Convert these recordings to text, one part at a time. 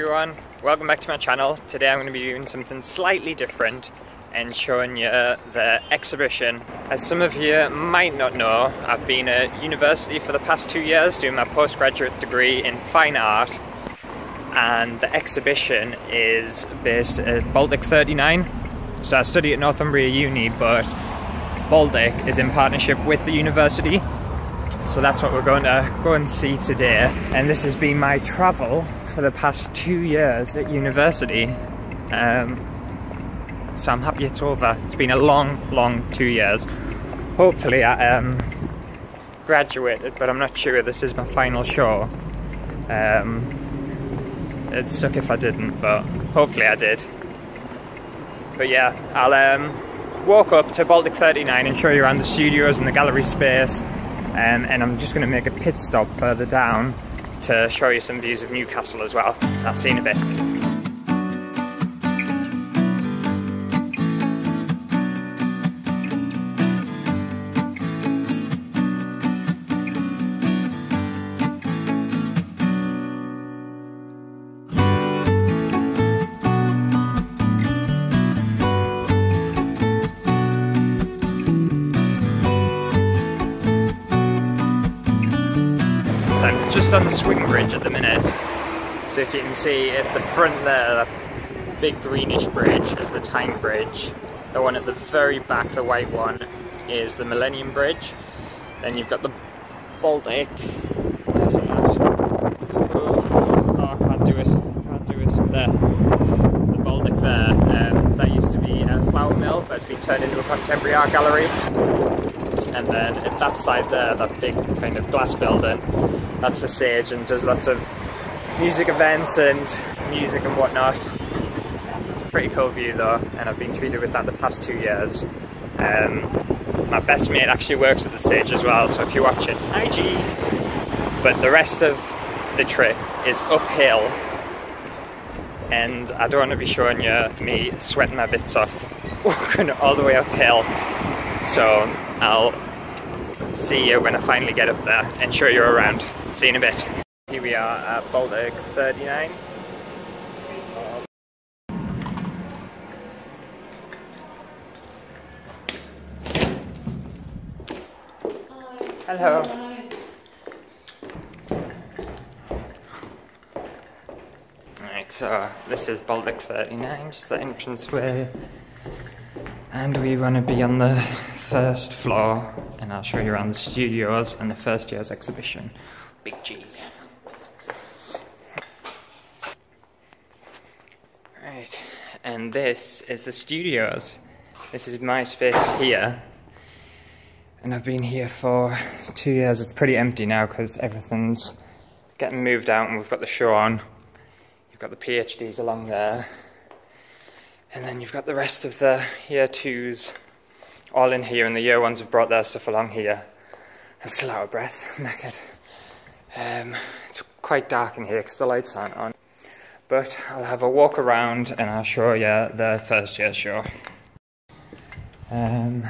everyone, welcome back to my channel. Today I'm going to be doing something slightly different and showing you the exhibition. As some of you might not know, I've been at university for the past 2 years doing my postgraduate degree in fine art, and the exhibition is based at Baltic 39. So I study at Northumbria Uni, but Baltic is in partnership with the university. So that's what we're going to go and see today. And this has been my travel for the past 2 years at university. So I'm happy it's over. It's been a long 2 years. Hopefully I graduated, but I'm not sure this is my final show. It'd suck if I didn't, but hopefully I did. But yeah, I'll walk up to Baltic 39 and show you around the studios and the gallery space. And I'm just going to make a pit stop further down to show you some views of Newcastle as well. So I'll see you in a bit. Just on the swing bridge at the minute, so if you can see at the front there, that big greenish bridge is the Tyne bridge. The one at the very back, the white one, is the Millennium Bridge. Then you've got the Baltic. Where's it at? Oh, I can't do it. There, the Baltic there. That used to be a flour mill, but it's been turned into a contemporary art gallery. And then at that side there, that big kind of glass building, that's the stage and does lots of music events and music and whatnot. It's a pretty cool view though, and I've been treated with that the past 2 years. My best mate actually works at the stage as well, so if you're watching, hi G! But the rest of the trip is uphill, and I don't want to be showing you me sweating my bits off walking all the way uphill. So I'll see you when I finally get up there and show you around. See you in a bit. Here we are at Baltic 39. Hello. Alright, so this is Baltic 39, just the entranceway. And we want to be on the first floor, and I'll show you around the studios and the first year's exhibition. Big G. Right, and this is the studios. This is my space here, and I've been here for 2 years. It's pretty empty now because everything's getting moved out and we've got the show on. You've got the PhDs along there. And then you've got the rest of the year twos all in here, and the year ones have brought their stuff along here. I'm still out of breath, I'm knackered. It's quite dark in here because the lights aren't on. But I'll have a walk around and I'll show you the first year show. And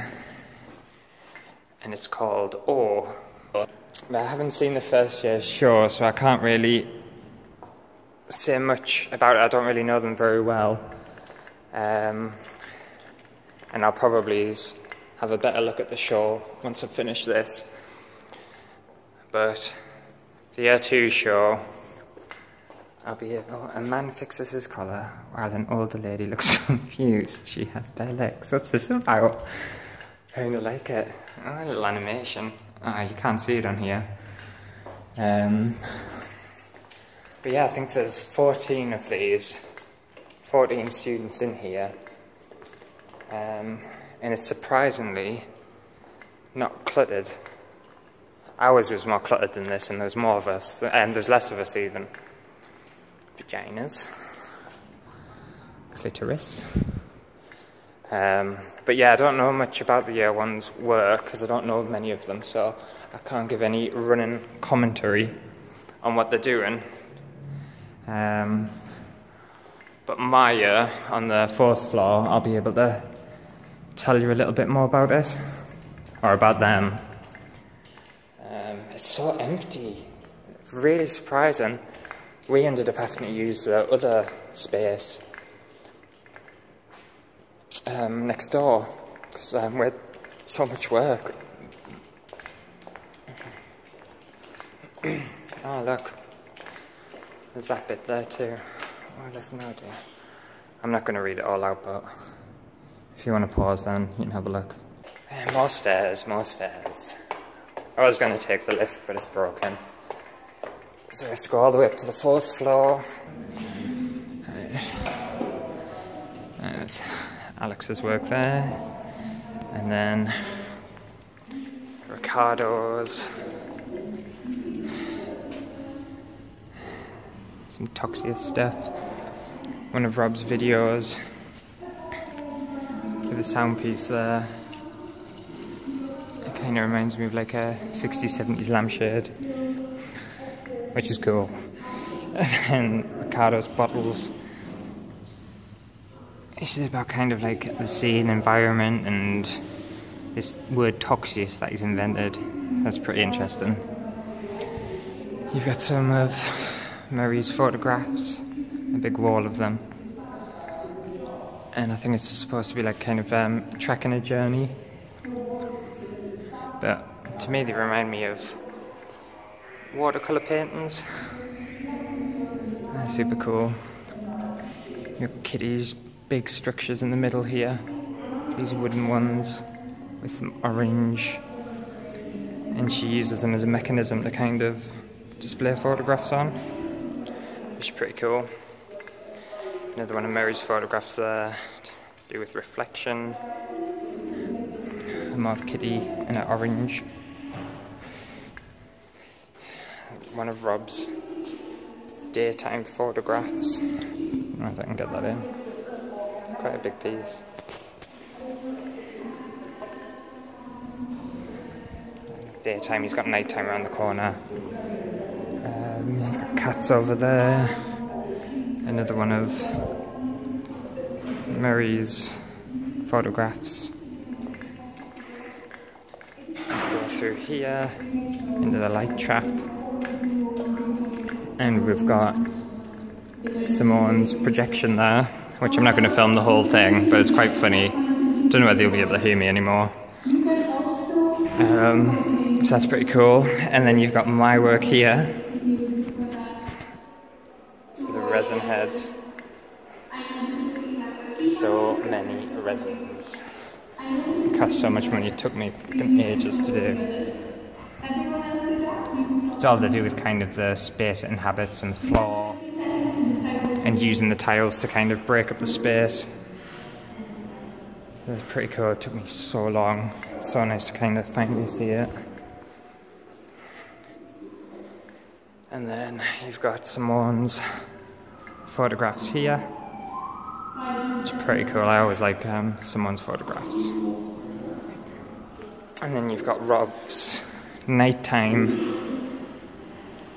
it's called O. But I haven't seen the first year show, so I can't really say much about it. I don't really know them very well. And I'll probably have a better look at the show once I've finished this. But the year 2 show, I'll be able. A man fixes his collar while an older lady looks confused. She has bare legs. What's this about? I really like it. Oh, a little animation. Ah, you can't see it on here. But yeah, I think there's 14 of these. 14 students in here, and it's surprisingly not cluttered. Ours was more cluttered than this, and there's more of us, and there's less of us even. Vaginas, clitoris. But yeah, I don't know much about the year one's work because I don't know many of them, so I can't give any running commentary on what they're doing. But my year, on the 4th floor, I'll be able to tell you a little bit more about it, or about them. It's so empty. It's really surprising. we ended up having to use the other space next door because we had so much work. Oh look, there's that bit there too. Oh, there's no idea. I'm not going to read it all out, but if you want to pause then you can have a look. More stairs, more stairs. I was going to take the lift, but it's broken. So I have to go all the way up to the 4th floor. There's Alex's work there. And then Ricardo's. Some Toxius stuff. One of Rob's videos. With a sound piece there. It kind of reminds me of like a 60s, 70s lampshade. Which is cool. And Ricardo's bottles. It's about kind of like the Sane environment and this word Toxius that he's invented. That's pretty interesting. You've got some of Murray's photographs, a big wall of them. And I think it's supposed to be like kind of tracking a journey. But to me they remind me of watercolour paintings. That's super cool. Your Kitty's big structures in the middle here. These wooden ones with some orange. And she uses them as a mechanism to kind of display photographs on. Which is pretty cool. Another one of Mary's photographs there to do with reflection. More of Kitty in her orange. One of Rob's daytime photographs. I don't know if I can get that in. It's quite a big piece. Daytime, he's got nighttime around the corner. He's got cats over there. Another one of Mary's photographs. Go through here into the light trap. And we've got Simone's projection there, which I'm not going to film the whole thing, but it's quite funny. Don't know whether you'll be able to hear me anymore. So that's pretty cool. And then you've got my work here. The resin heads. So many resins. It cost so much money, it took me fucking ages to do. It's all to do with kind of the space it inhabits and the floor. And using the tiles to kind of break up the space. It was pretty cool, it took me so long. It's so nice to kind of finally see it. And then you've got Simone's photographs here. Which are pretty cool, I always like Simone's photographs. And then you've got Rob's nighttime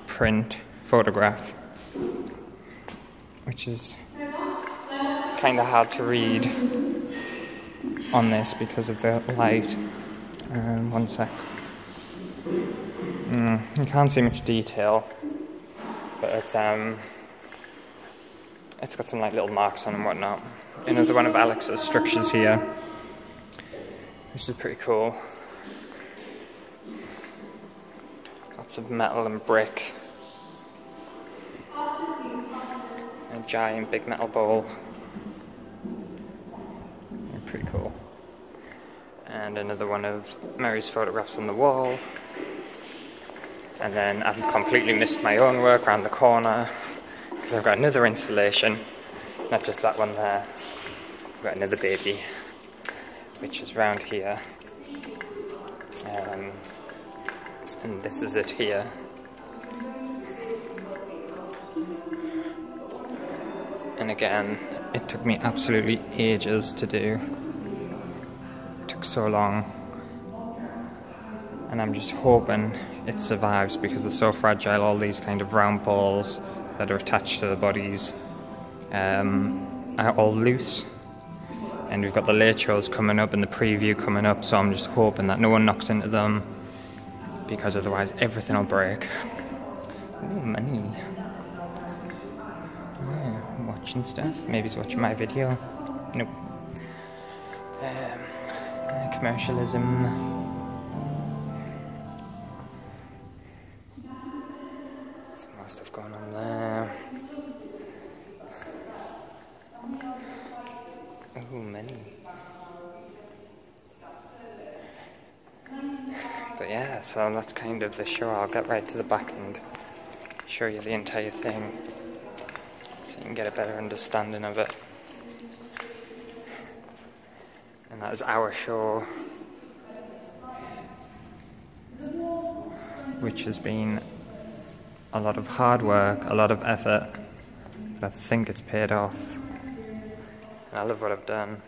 print photograph, which is kind of hard to read on this because of the light. One sec. You can't see much detail, but it's got some like little marks on and whatnot. Another one of Alex's structures here, which is pretty cool. Lots of metal and brick. A giant big metal bowl. Pretty cool. And another one of Mary's photographs on the wall. And then I've completely missed my own work around the corner because I've got another installation, not just that one there. I've got another baby, which is round here. And this is it here. And again, it took me absolutely ages to do. It took so long. And I'm just hoping it survives because they're so fragile, all these kind of round balls that are attached to the bodies are all loose. And we've got the late shows coming up and the preview coming up, so I'm just hoping that no one knocks into them because otherwise everything will break. Ooh, money. Yeah, watching stuff. Maybe he's watching my video. Nope. Commercialism. Some more stuff going on there. Oh, many. But yeah, so that's kind of the show. I'll get right to the back and show you the entire thing so you can get a better understanding of it. And that is our show, which has been a lot of hard work, a lot of effort, but I think it's paid off. And I love what I've done.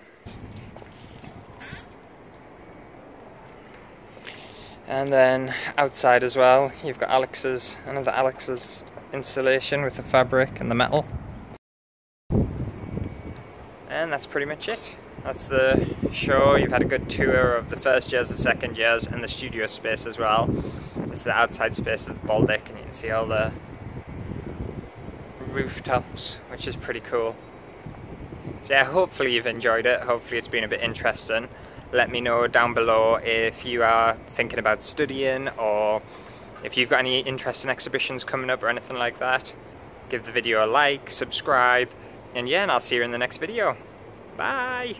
And then outside as well, you've got another Alex's installation with the fabric and the metal. And that's pretty much it. That's the show. You've had a good tour of the first years, the second years, and the studio space as well. This is the outside space of the Baltic, and you can see all the rooftops, which is pretty cool. So yeah, hopefully you've enjoyed it. Hopefully it's been a bit interesting. Let me know down below if you are thinking about studying, or if you've got any interesting exhibitions coming up or anything like that. Give the video a like, subscribe, and yeah, and I'll see you in the next video. Bye!